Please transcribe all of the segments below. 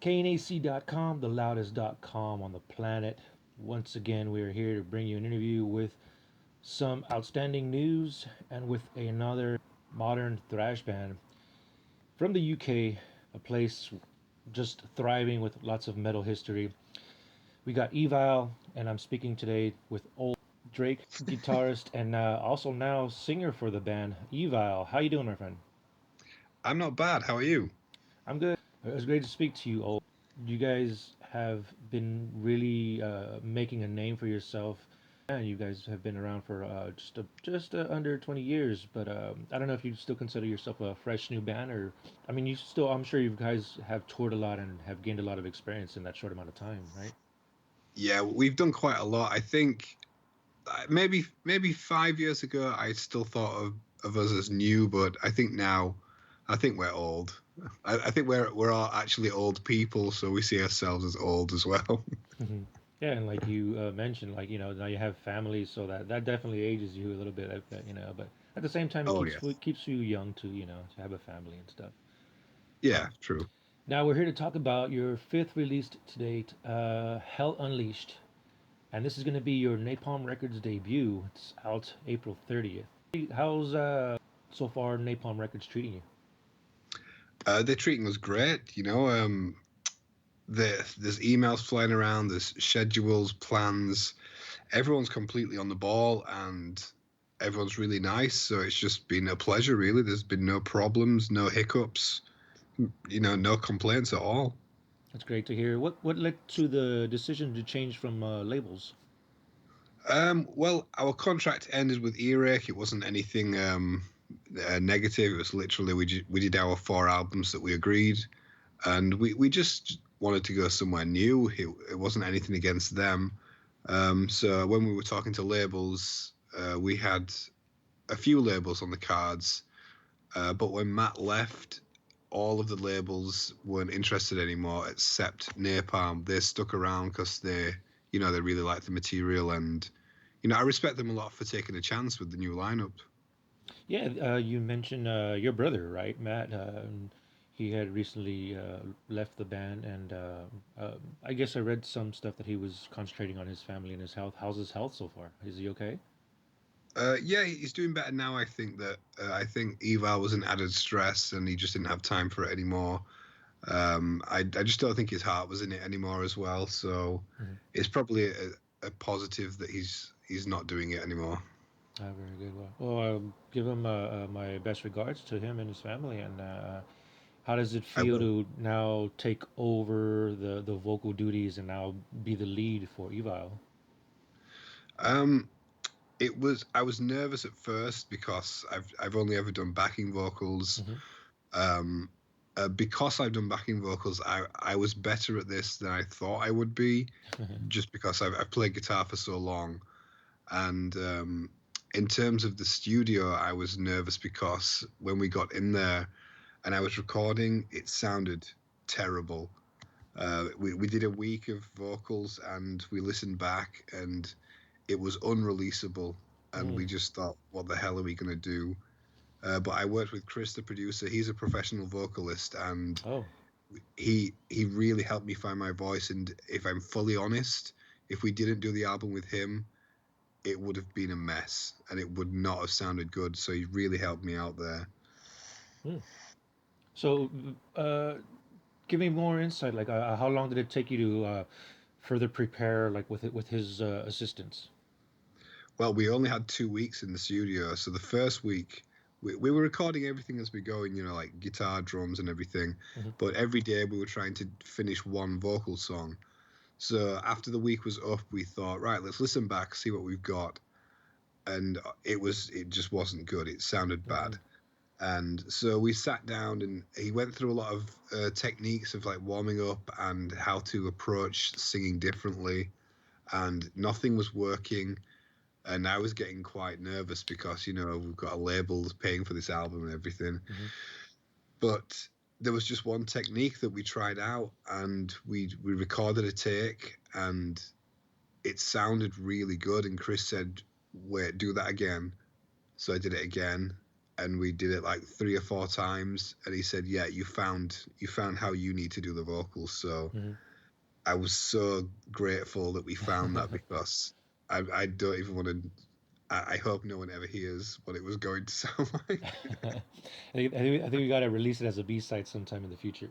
KNAC.com, the loudest.com on the planet. Once again, we are here to bring you an interview with some outstanding news and with another modern thrash band from the UK, a place just thriving with lots of metal history. We got Evile, and I'm speaking today with Ol Drake, guitarist and also now singer for the band. Evile, how you doing, my friend? I'm not bad. How are you? I'm good. It was great to speak to you, Ol. You guys have been really making a name for yourself. And you guys have been around for just under 20 years, but I don't know if you still consider yourself a fresh new band, or I mean, you still. I'm sure you guys have toured a lot and have gained a lot of experience in that short amount of time, right? Yeah, we've done quite a lot. I think maybe 5 years ago, I still thought of us as new, but I think now, I think we're old. I think we're all actually old people, so we see ourselves as old as well. Hmm. Yeah, and like you mentioned, like now you have families, so that definitely ages you a little bit, But at the same time, it Oh keeps yes. keeps you young to to have a family and stuff. Yeah, true. Now we're here to talk about your fifth release to date, Hell Unleashed. And this is going to be your Napalm Records debut. It's out April 30th. How's so far Napalm Records treating you? They're treating us great. There's emails flying around. There's schedules, plans. Everyone's completely on the ball, and everyone's really nice. So it's just been a pleasure, really. There's been no problems, no hiccups. No complaints at all. That's great to hear. What led to the decision to change from labels? Well, our contract ended with Earache. It wasn't anything negative. It was literally we did our 4 albums that we agreed, and we just wanted to go somewhere new. It wasn't anything against them. So when we were talking to labels, we had a few labels on the cards, but when Matt left, all of the labels weren't interested anymore except Napalm. They stuck around because they really liked the material, and I respect them a lot for taking a chance with the new lineup. Yeah, you mentioned your brother, right, Matt? He had recently left the band, and I guess I read some stuff that he was concentrating on his family and his health. How's his health so far? Is he okay? Yeah, he's doing better now. I think Eval was an added stress, and he just didn't have time for it anymore. I just don't think his heart was in it anymore as well. So Hmm. it's probably a positive that he's not doing it anymore. Very good. Well, give him my best regards to him and his family. And how does it I feel will. to now take over the vocal duties and now be the lead for Evile? Um, I was nervous at first because I've only ever done backing vocals. Hmm. Um, because I've done backing vocals, I was better at this than I thought I would be, just because I've played guitar for so long. And in terms of the studio, I was nervous because when we got in there and I was recording, it sounded terrible. We did a week of vocals and we listened back and it was unreleasable. And we Mm. just thought, what the hell are we going to do? But I worked with Chris, the producer. He's a professional vocalist, and Oh. he really helped me find my voice. And if I'm fully honest, if we didn't do the album with him, it would have been a mess, and it would not have sounded good. So he really helped me out there. Mm. So, give me more insight. Like, how long did it take you to further prepare, like with his assistance? Well, we only had 2 weeks in the studio, so the first week we were recording everything as we go, like guitar, drums, and everything. Hmm. But every day we were trying to finish one vocal song. So after the week was up, we thought, right, let's listen back, see what we've got, and it just wasn't good. It sounded Hmm. bad. And so we sat down and he went through a lot of techniques of like warming up and how to approach singing differently, and nothing was working. And I was getting quite nervous because we've got a label paying for this album and everything. Hmm. But there was just one technique that we tried out, and we recorded a take, and it sounded really good. And Chris said, "Wait, do that again." So I did it again, and we did it like 3 or 4 times, and he said, "Yeah, you found how you need to do the vocals." So Mm-hmm. I was so grateful that we found that, because I don't even want to. I hope no one ever hears what it was going to sound like. I think we gotta release it as a B-side sometime in the future.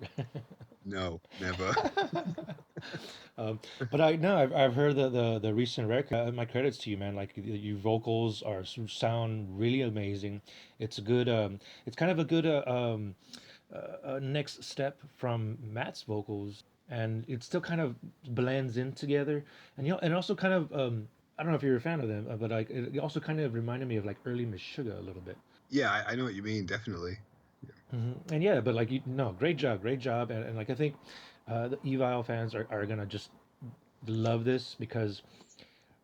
No, never. um, but I no, I've heard the recent record. My credits to you, man. Like your vocals sound really amazing. It's a good. It's kind of a good next step from Matt's vocals, and it still kind of blends in together. And and also kind of. I don't know if you're a fan of them, but like it also kind of reminded me of like early Meshuggah a little bit. Yeah, I know what you mean. Definitely. And yeah, but like no, great job, and like I think the Evile fans are gonna just love this because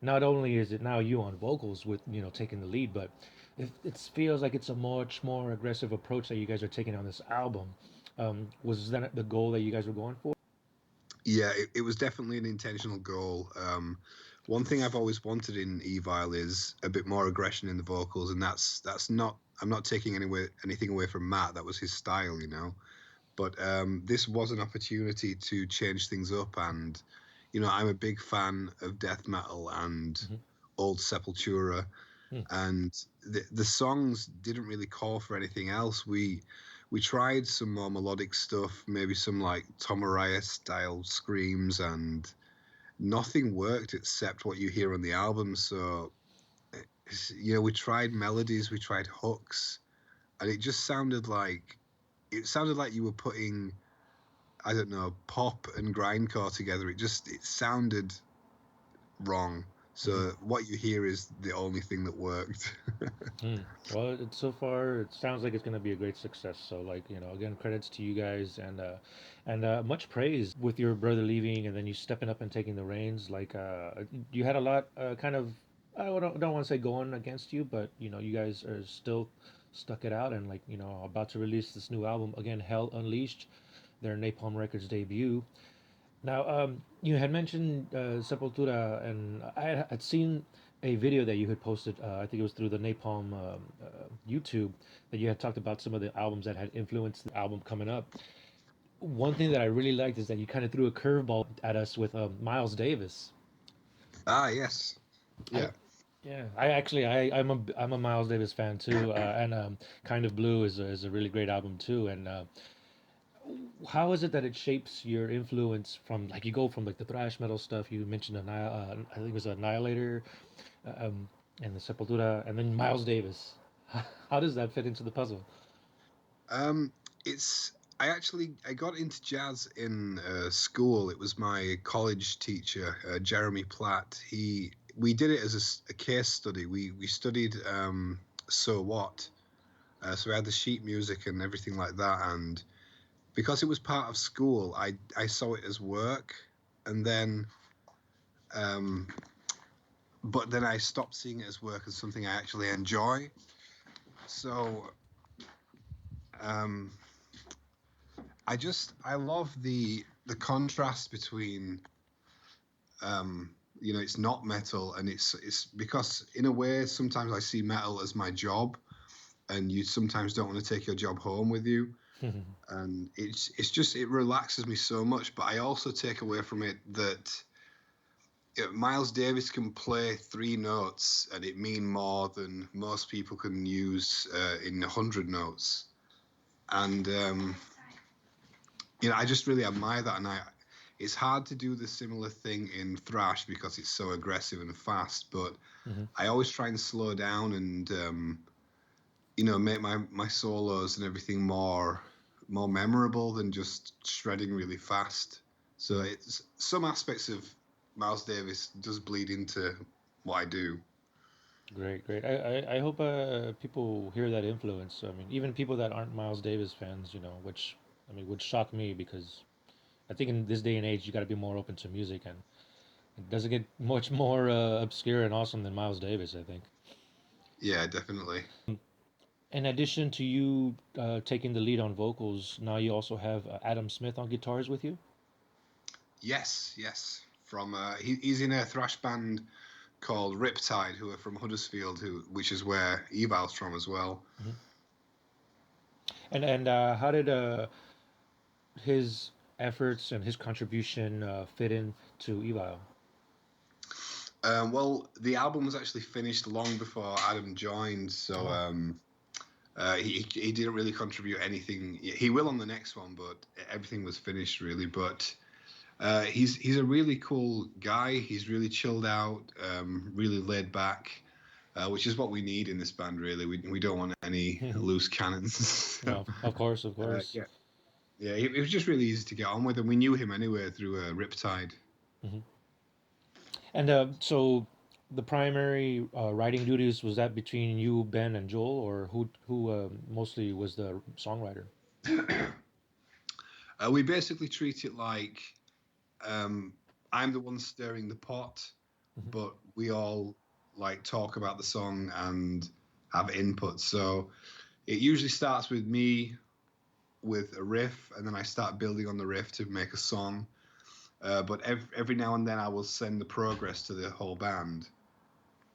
not only is it now you on vocals with taking the lead, but it feels like it's a much more aggressive approach that you guys are taking on this album. Was that the goal that you guys were going for? Yeah, it was definitely an intentional goal. One thing I've always wanted in Evile is a bit more aggression in the vocals, and that's not. I'm not taking anything away from Matt. That was his style, you know. But this was an opportunity to change things up, and I'm a big fan of death metal and Mm-hmm. old Sepultura, Mm. and the songs didn't really call for anything else. We tried some more melodic stuff, maybe some like Tom Araya style screams, and nothing worked except what you hear on the album. So we tried melodies, we tried hooks, and it just sounded like you were putting, I don't know, pop and grindcore together. It sounded wrong. Mm-hmm. So what you hear is the only thing that worked. Mm. Well, so far it sounds like it's going to be a great success. So, like again, credits to you guys and much praise with your brother leaving and then you stepping up and taking the reins. Like you had a lot, kind of. I don't want to say going against you, but you guys are still stuck it out and like about to release this new album again, Hell Unleashed, their Napalm Records debut. Now, you had mentioned Sepultura, and had seen a video that you had posted. I think it was through the Napalm YouTube that you had talked about some of the albums that had influenced the album coming up. One thing that I really liked is that you kind of threw a curveball at us with Miles Davis. Ah, yes. I Yeah. Yeah, I'm a Miles Davis fan too, and Kind of Blue is a really great album too, and how is it that it shapes your influence from like you go from like the thrash metal stuff you mentioned I think it was Annihilator, um, and the Sepultura, and then Miles Davis. How does that fit into the puzzle? Um, it's I got into jazz in school. It was my college teacher, Jeremy Platt. We did it as a case study. We studied So What. So we had the sheet music and everything like that, and because it was part of school, I saw it as work, and then um, but then I stopped seeing it as work as something I actually enjoy. So um, I love the contrast between it's not metal, and it's because in a way sometimes I see metal as my job, and you sometimes don't want to take your job home with you, and it's just it relaxes me so much. But I also take away from it that Miles Davis can play 3 notes and it mean more than most people can use in 100 notes, and I just really admire that, and it's hard to do the similar thing in thrash because it's so aggressive and fast. But Hmm. I always try and slow down and make my solos and everything more memorable than just shredding really fast. So it's some aspects of Miles Davis does bleed into what I do. Great, great. I hope people hear that influence. I mean, even people that aren't Miles Davis fans, which I mean would shock me because I think in this day and age you got to be more open to music, and it doesn't get much more obscure and awesome than Miles Davis, I think. Yeah, definitely. In addition to you taking the lead on vocals, now you also have Adam Smith on guitars with you. Yes, yes. From he's in a thrash band called Riptide, who are from Huddersfield, which is where Evile's from as well. Hmm. And how did his efforts and his contribution fit in to Evile? Well, the album was actually finished long before Adam joined, so Oh. he didn't really contribute anything. He will on the next one, but everything was finished really. But he's a really cool guy. He's really chilled out, really laid back, which is what we need in this band. Really, we don't want any loose cannons. So, No, of course, of course. yeah, yeah. It was just really easy to get on with, and we knew him anyway through Riptide. Hmm. And so the primary writing duties, was that between you, Ben, and Joel, or who mostly was the songwriter? We basically treat it like um, I'm the one stirring the pot, Hmm. but we all like talk about the song and have input. So it usually starts with me with a riff, and then I start building on the riff to make a song. But every now and then I will send the progress to the whole band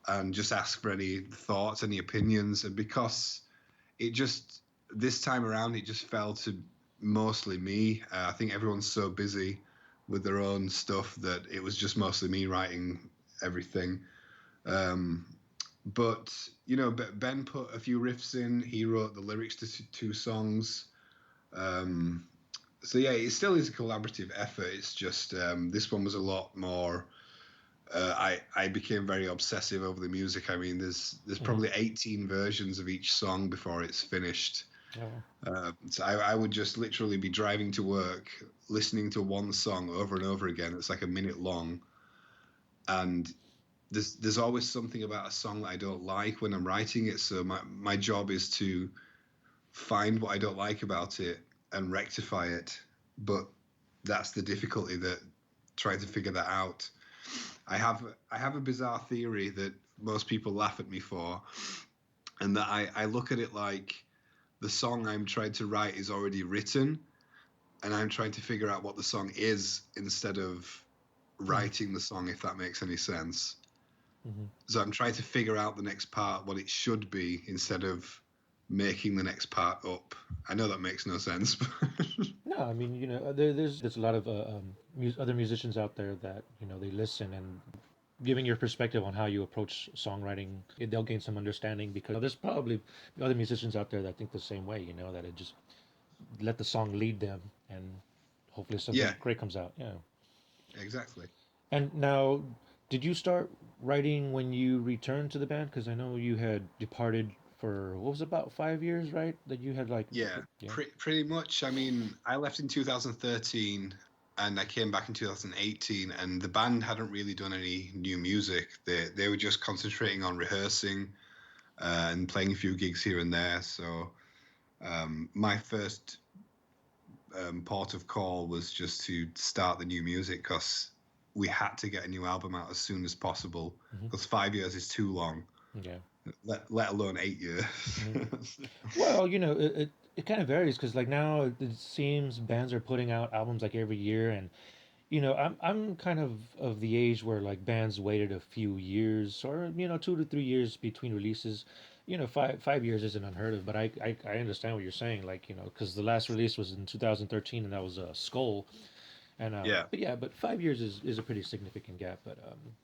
and just ask for any thoughts, any opinions. And because it just this time around it just fell to mostly me. I think everyone's so busy with their own stuff that it was just mostly me writing everything. Um, but you know, Ben put a few riffs in. He wrote the lyrics to two songs. Um, so yeah, it still is a collaborative effort. It's just this one was a lot more. I became very obsessive over the music. I mean, there's Hmm. probably 18 versions of each song before it's finished. Oh. So I would just literally be driving to work, listening to one song over and over again. It's like a minute long, and there's always something about a song that I don't like when I'm writing it. So my job is to find what I don't like about it and rectify it. But that's the difficulty that trying to figure that out. I have a bizarre theory that most people laugh at me for, and that I look at it like the song I'm trying to write is already written, and I'm trying to figure out what the song is instead of Hmm. writing the song, if that makes any sense. Hmm. So I'm trying to figure out the next part, what it should be, instead of making the next part up. I know that makes no sense. No, I mean, there's a lot of other musicians out there that they listen, and giving your perspective on how you approach songwriting, they'll gain some understanding, because there's probably other musicians out there that think the same way. That it just let the song lead them, and hopefully Yeah, something great comes out. Yeah. exactly. And now, did you start writing when you returned to the band? Because I know you had departed for what was it, about 5 years, right? That you had like, Yeah, yeah. pretty much. I mean, I left in 2013 and I came back in 2018, and the band hadn't really done any new music. They were just concentrating on rehearsing and playing a few gigs here and there. So my first port of call was just to start the new music because we had to get a new album out as soon as possible Hmm. because 5 years is too long, Yeah. let alone 8 years. Hmm. Well, it kind of varies, because like now it seems bands are putting out albums like every year, and I'm kind of the age where like bands waited a few years, or 2 to 3 years between releases. 5 years isn't unheard of, but I understand what you're saying, like because the last release was in 2013, and that was Skull, and Yeah. but yeah, but 5 years is a pretty significant gap. But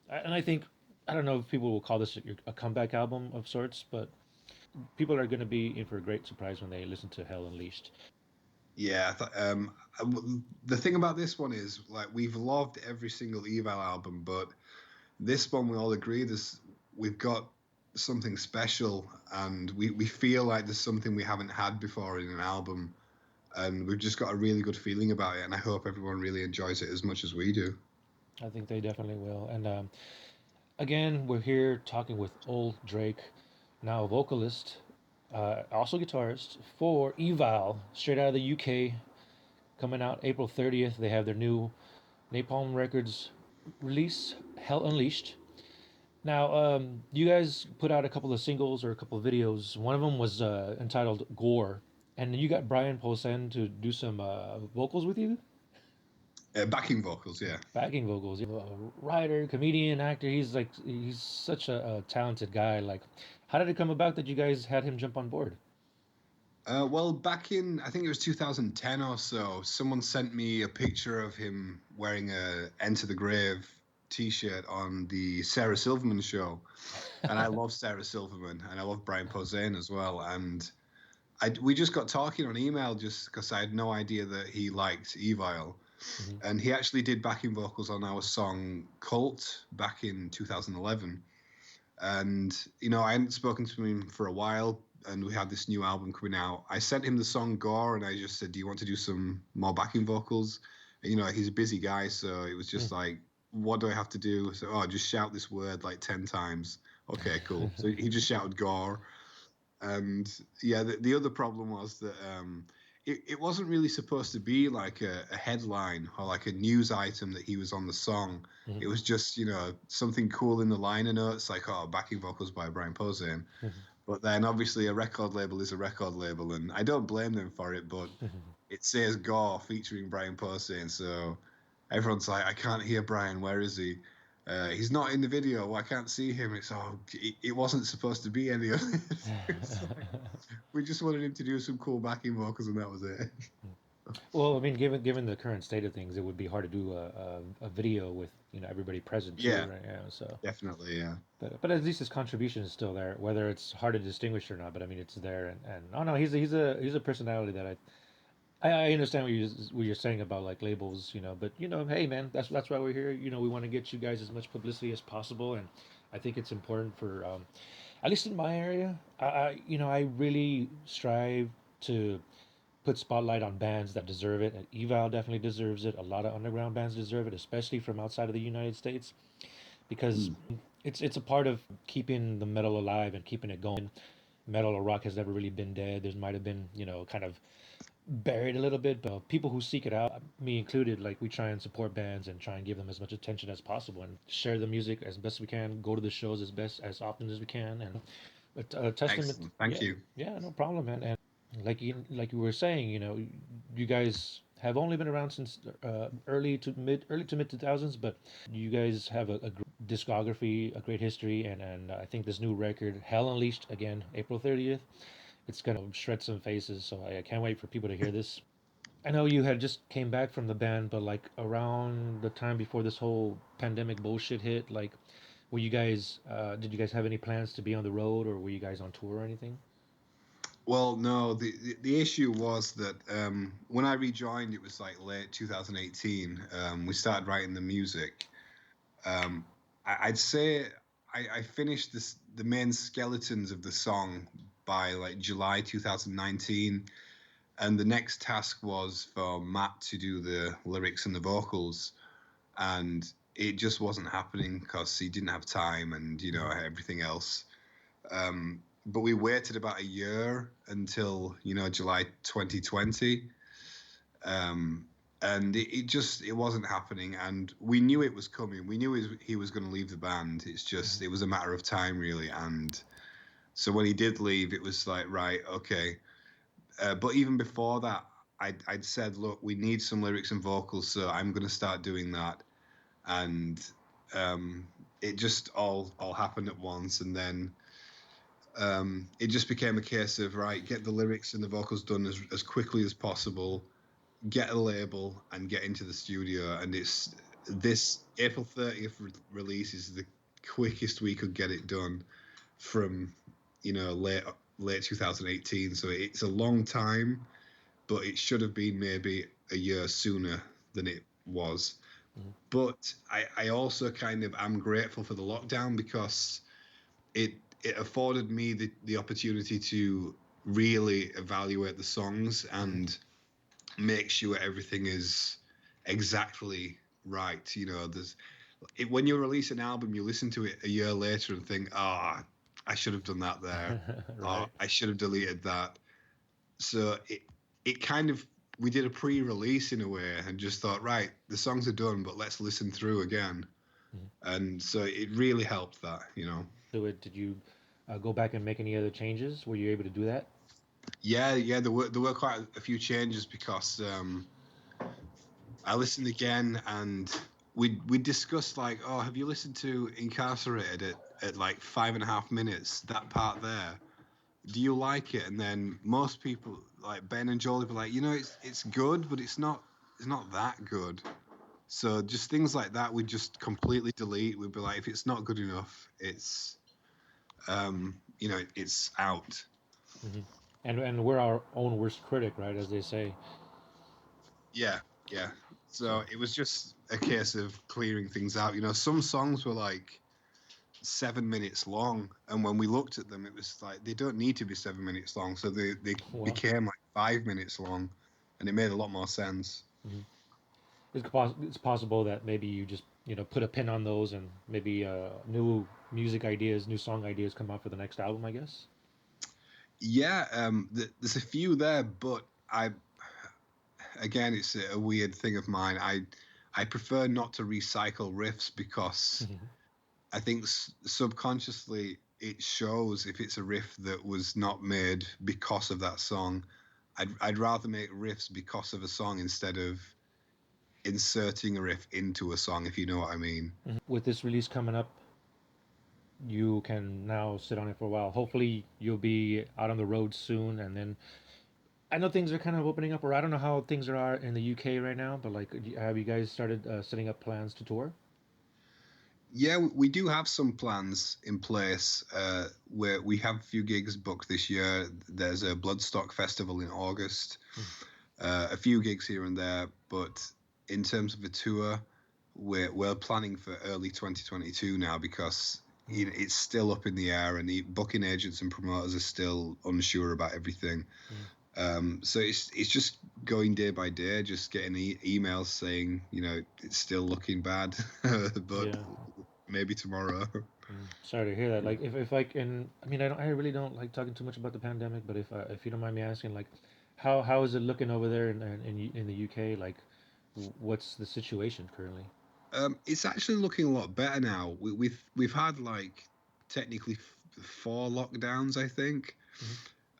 and I think, I don't know if people will call this a comeback album of sorts, but people are going to be in for a great surprise when they listen to Hell Unleashed. Yeah, the thing about this one is like we've loved every single Evil album, but this one we all agree this we've got something special, and we feel like there's something we haven't had before in an album, and we've just got a really good feeling about it, and I hope everyone really enjoys it as much as we do. I think they definitely will. And again, we're here talking with Ol Drake, now a vocalist, also guitarist for Evile, straight out of the UK, coming out April 30th. They have their new NAPALM Records release, Hell Unleashed. Now, you guys put out a couple of singles or a couple of videos. One of them was entitled Gore, and you got Brian Posehn to do some vocals with you. Backing vocals, yeah. Backing vocals. A writer, comedian, actor. He's such a talented guy. Like, how did it come about that you guys had him jump on board? Well, back in, I think it was 2010 or so, someone sent me a picture of him wearing a Enter the Grave t-shirt on the Sarah Silverman show. And I love Sarah Silverman, and I love Brian Posehn as well. And we just got talking on email just because I had no idea that he liked Evile. Mm-hmm. And he actually did backing vocals on our song Cult back in 2011. And, you know, I hadn't spoken to him for a while, and we had this new album coming out. I sent him the song Gore, and I just said, do you want to do some more backing vocals? And, you know, he's a busy guy, so it was just like, what do I have to do? So, oh, just shout this word like 10 times. Okay, cool. So he just shouted Gore. And yeah, the other problem was that it wasn't really supposed to be like a headline or like a news item that he was on the song. Mm-hmm. It was just, you know, something cool in the liner notes, like, oh, backing vocals by Brian Posehn. Mm-hmm. But then obviously a record label is a record label, and I don't blame them for it, but it says Gore featuring Brian Posehn, so everyone's like, I can't hear Brian, where is he? He's not in the video. I can't see him. It wasn't supposed to be any of this. We just wanted him to do some cool backing vocals, and that was it. Well, I mean, given the current state of things, it would be hard to do a video with, you know, everybody present too, Yeah, right? Yeah, so definitely, yeah. but at least his contribution is still there, whether it's hard to distinguish or not. But I mean, it's there, and oh no, he's a personality that I understand what you're saying about like labels, you know. But you know, hey man, that's why we're here. You know, we want to get you guys as much publicity as possible, and I think it's important for, at least in my area, I really strive to put spotlight on bands that deserve it. And Evile definitely deserves it. A lot of underground bands deserve it, especially from outside of the United States, because it's a part of keeping the metal alive and keeping it going. Metal or rock has never really been dead. There might have been, you know, kind of buried a little bit, but people who seek it out, me included, like we try and support bands and try and give them as much attention as possible and share the music as best we can, go to the shows as often as we can, and a testament. Excellent. Thank Yeah, you. yeah, no problem, man. And like you were saying, you know, you guys have only been around since early to mid 2000s, but you guys have a discography, a great history, and I think this new record, Hell Unleashed, again, April 30th, it's gonna shred some faces. So I can't wait for people to hear this. I know you had just came back from the band, but like around the time before this whole pandemic bullshit hit, like, were you guys? Did you guys have any plans to be on the road, or were you guys on tour or anything? Well, no, the issue was that when I rejoined, it was like late 2018. We started writing the music. I'd say I finished the main skeletons of the song by like July 2019, and the next task was for Matt to do the lyrics and the vocals, and it just wasn't happening because he didn't have time and, you know, everything else. But we waited about a year until, you know, July 2020. And it wasn't happening, and we knew it was coming. We knew he was going to leave the band. It's just, it was a matter of time, really. And so when he did leave, it was like, right, okay. But even before that, I'd said, look, we need some lyrics and vocals, so I'm going to start doing that. And it just all happened at once, and then it just became a case of, right, get the lyrics and the vocals done as quickly as possible, get a label, and get into the studio. And it's this April 30th release is the quickest we could get it done from, you know, late 2018. So it's a long time, but it should have been maybe a year sooner than it was. But I also kind of am grateful for the lockdown, because it afforded me the opportunity to really evaluate the songs and make sure everything is exactly right. You know, when you release an album, you listen to it a year later and think, I should have done that there. Right. I should have deleted that. So it kind of, we did a pre-release in a way and just thought, right, the songs are done, but let's listen through again. And so it really helped that, you know. So did you go back and make any other changes? Were you able to do that? Yeah, there were quite a few changes, because I listened again, and we discussed like, oh, have you listened to Incarcerated at like 5.5 minutes, that part there? do you like it? And then most people like Ben and Joel would be like, it's good, but it's not that good. So just things like that we'd just completely delete. We'd be like, if it's not good enough, it's out. Hmm. And we're our own worst critic, right? As they say. Yeah, yeah. So So it was just a case of clearing things out. Some songs were like 7 minutes long, and when we looked at them, it was like they don't need to be 7 minutes long, so they well, became like 5 minutes long, and it made a lot more sense. mhm. It's possible that maybe you just put a pin on those and maybe new music ideas, new song ideas come out for the next album. I guess. Yeah, there's a few there, but I again, it's a weird thing of mine. I prefer not to recycle riffs because I think subconsciously it shows if it's a riff that was not made because of that song. I'd rather make riffs because of a song instead of inserting a riff into a song, if you know what I mean. With this release coming up, you can now sit on it for a while. Hopefully, you'll be out on the road soon, and then I know things are kind of opening up, or I don't know how things are in the UK right now, but like, have you guys started setting up plans to tour? Yeah, we do have some plans in place where we have a few gigs booked this year. There's a Bloodstock Festival in August, a few gigs here and there, but in terms of a tour, we're planning for early 2022 now because it's still up in the air and the booking agents and promoters are still unsure about everything. So it's just going day by day, just getting emails saying, it's still looking bad, but Yeah. maybe tomorrow. Sorry to hear that. Like, if I can, I mean, I really don't like talking too much about the pandemic, but if you don't mind me asking, like, how is it looking over there in the UK? Like, what's the situation currently? It's actually looking a lot better now. We've had like technically four lockdowns, I think,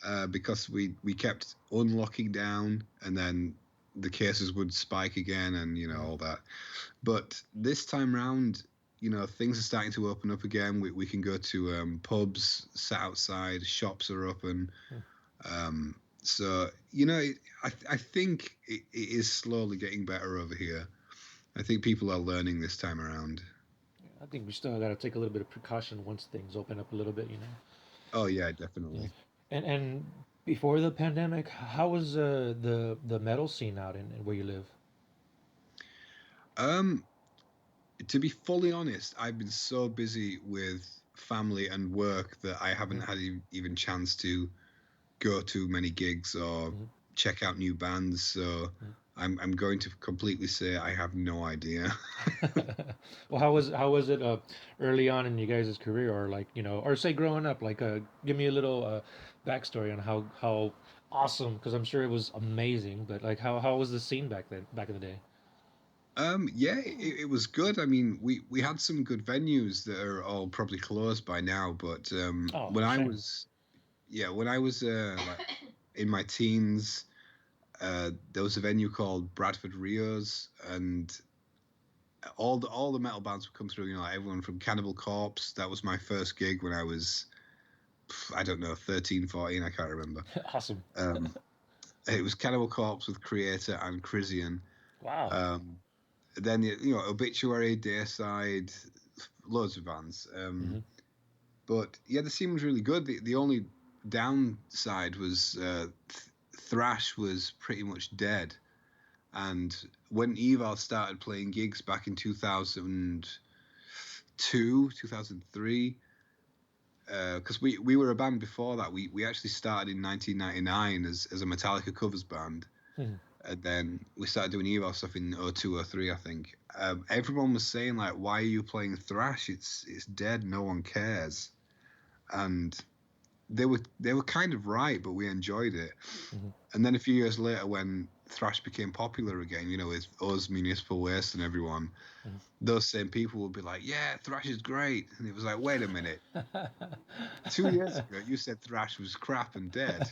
Hmm. because we kept unlocking down, and then the cases would spike again, and all that. But this time round, things are starting to open up again. We can go to pubs, sit outside, shops are open. So I think it is slowly getting better over here. I think people are learning this time around. I think we still got to take a little bit of precaution once things open up a little bit, you know. Oh yeah, Yeah. definitely. And before the pandemic, how was the metal scene out in where you live? Um, to be fully honest, I've been so busy with family and work that I haven't Hmm. had even chance to go to many gigs or Hmm. check out new bands. So I'm going to completely say I have no idea. Well, how was it early on in you guys' career, or like or say growing up? Like, give me a little backstory on how awesome, because I'm sure it was amazing. But like, how was the scene back then, back in the day? Yeah, it was good. I mean, we had some good venues that are all probably closed by now. But Oh, when I shame. was, yeah, when I was like in my teens, there was a venue called Bradford Rios, and all the metal bands would come through. Like everyone from Cannibal Corpse. That was my first gig when I was, I don't know, 13, 14. I can't remember. Awesome. Um, it was Cannibal Corpse with Creator and Crisian. Wow. Um, then Obituary, Dayside, loads of bands. Hmm. But yeah, the scene was really good. The only downside was thrash was pretty much dead. And when Evil started playing gigs back in 2002, 2003, because we were a band before that. We actually started in 1999 as a Metallica covers band. Hmm. And then we started doing Evo stuff in 02 or 03, I think. Everyone was saying, like, why are you playing thrash? It's dead. No one cares. And they were kind of right, but we enjoyed it. Hmm. And then a few years later, when thrash became popular again, with us, Municipal Waste, and everyone, those same people would be like, "Yeah, thrash is great," and it was like, "Wait a minute, 2 years ago you said thrash was crap and dead,"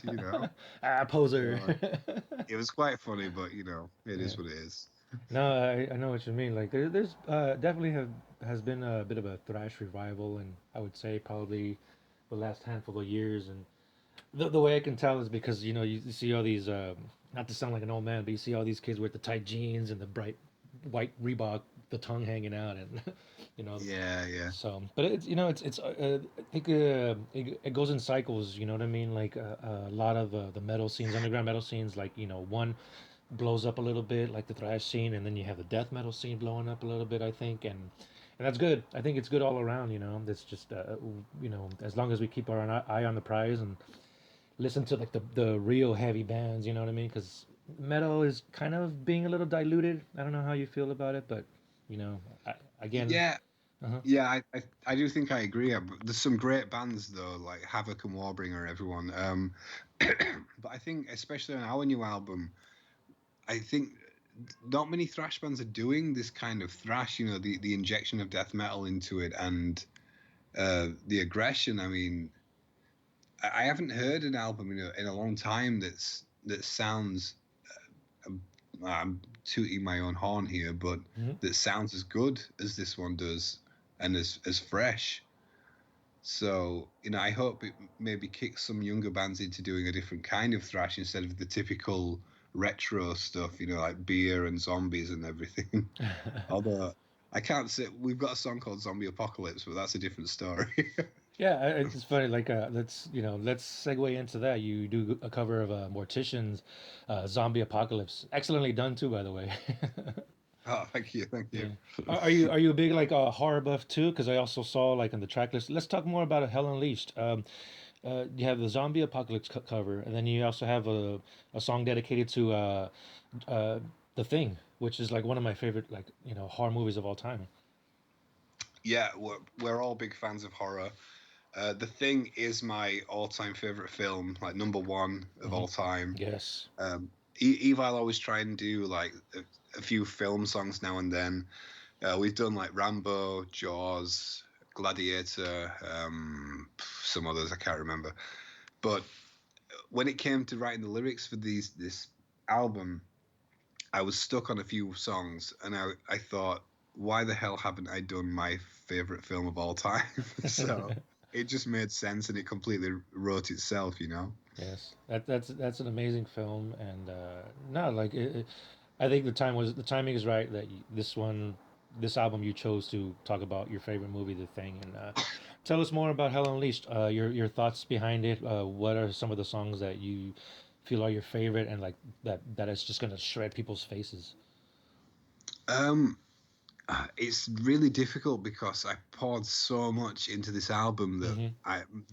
Ah, poser. So it was quite funny, but it Yeah. is what it is. No, I know what you mean. Like, there's definitely has been a bit of a thrash revival, and I would say probably the last handful of years, and The way I can tell is because you see all these not to sound like an old man, but you see all these kids with the tight jeans and the bright white Reebok, the tongue hanging out, and you know. Yeah, yeah. So, but it's I think it goes in cycles. You know what I mean? Like a lot of the metal scenes, underground metal scenes, like one blows up a little bit, like the thrash scene, and then you have the death metal scene blowing up a little bit. I think, and that's good. I think it's good all around. That's just as long as we keep our eye on the prize and listen to like the real heavy bands. You know what I mean? Because metal is kind of being a little diluted. I don't know how you feel about it, but you know, again, Yeah, uh-huh. yeah, I do think I agree. There's some great bands though, like Havoc and Warbringer, everyone. But I think, especially on our new album, I think not many thrash bands are doing this kind of thrash. The injection of death metal into it and the aggression. I mean, I haven't heard an album in a long time that sounds. I'm tooting my own horn here, but Mm-hmm. that sounds as good as this one does, and as fresh. So, I hope it maybe kicks some younger bands into doing a different kind of thrash instead of the typical retro stuff, like beer and zombies and everything. Although I can't say we've got a song called Zombie Apocalypse, but that's a different story. Yeah, it's funny. Like, let's segue into that. You do a cover of Mortician's "Zombie Apocalypse." Excellently done too, by the way. Oh, thank you, thank Yeah. you. Are you a big like horror buff too? Because I also saw like in the track list. Let's talk more about Hell Unleashed. You have the Zombie Apocalypse cover, and then you also have a song dedicated to uh, the Thing, which is like one of my favorite like horror movies of all time. Yeah, we're all big fans of horror. The Thing is my all-time favorite film, like number one of Hmm. all time. Yes. Evile always try and do like a few film songs now and then. We've done like Rambo, Jaws, Gladiator, some others I can't remember. But when it came to writing the lyrics for this album, I was stuck on a few songs, and I thought, why the hell haven't I done my favorite film of all time? So it just made sense, and it completely wrote itself. Yes, that's an amazing film, and no, like I think the timing is right that this album you chose to talk about your favorite movie, The Thing, and tell us more about Hell Unleashed. Your thoughts behind it. What are some of the songs that you feel are your favorite, and like that is just gonna shred people's faces. Um, it's really difficult because I poured so much into this album that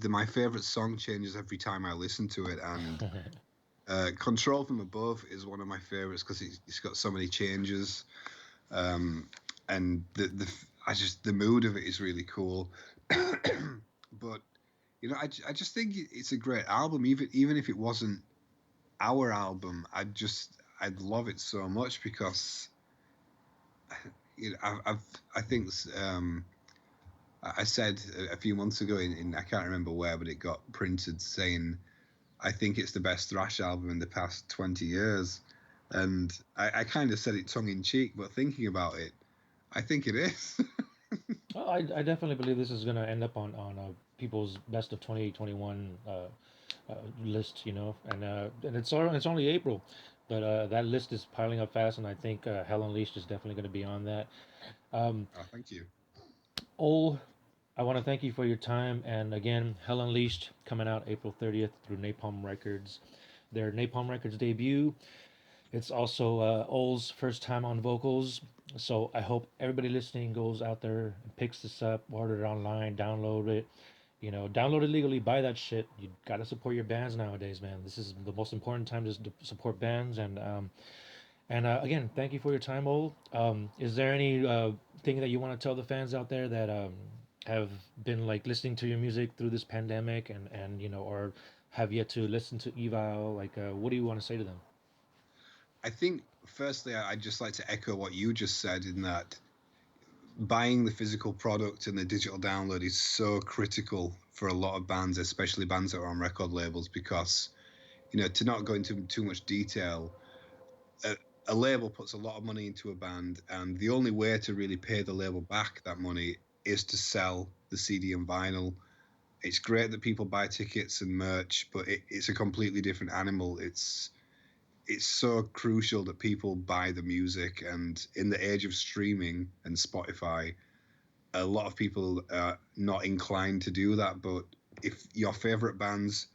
Hmm. my favorite song changes every time I listen to it, and Control from Above is one of my favorites because it's got so many changes, um, and the mood of it is really cool. But I just think it's a great album, even if it wasn't our album. I'd love it so much because I think I said a few months ago in I can't remember where, but it got printed saying I think it's the best thrash album in the past 20 years. And I kind of said it tongue in cheek, but thinking about it, I think it is. Well, I definitely believe this is gonna end up on people's best of 2021 list, and it's only April, but that list is piling up fast, and I think Hell Unleashed is definitely going to be on that. Um, Oh, thank you. Ol, I want to thank you for your time, and again, Hell Unleashed coming out April 30th through Napalm Records, their Napalm Records debut. It's also Ol's first time on vocals, so I hope everybody listening goes out there and picks this up, order it online, download it. Download it legally, buy that shit. You gotta support your bands nowadays, man. This is the most important time to support bands. And again, thank you for your time, Ol. Is there any thing that you want to tell the fans out there that have been like listening to your music through this pandemic and or have yet to listen to Evile? Like, what do you want to say to them? I think, firstly, I'd just like to echo what you just said in that buying the physical product and the digital download is so critical for a lot of bands, especially bands that are on record labels, because, to not go into too much detail, a, a label puts a lot of money into a band, and the only way to really pay the label back that money is to sell the CD and vinyl. It's great that people buy tickets and merch, but it's a completely different animal. It's so crucial that people buy the music, and in the age of streaming and Spotify, a lot of people are not inclined to do that. But if your favorite bands,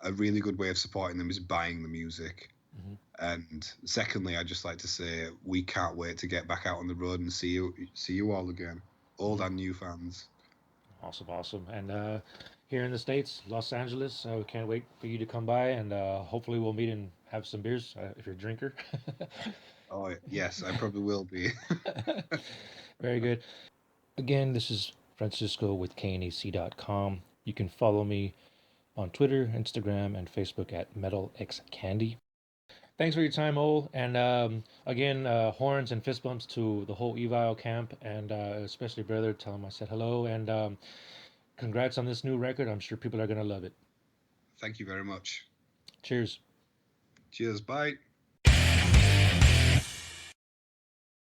a really good way of supporting them is buying the music. Mm-hmm. And secondly, I just like to say we can't wait to get back out on the road and see you all again, old Mm-hmm. and new fans. Awesome, awesome. And here in the States, Los Angeles, we can't wait for you to come by, and hopefully we'll meet and have some beers if you're a drinker. Oh yes, I probably will be. Very good. Again, this is Francisco with KNAC.com. You can follow me on Twitter, Instagram, and Facebook at MetalXCandy. Thanks for your time, Ol. And again, horns and fist bumps to the whole Evile camp, and especially brother. Tell him I said hello, and congrats on this new record. I'm sure people are gonna love it. Thank you very much. Cheers. Cheers. Bye.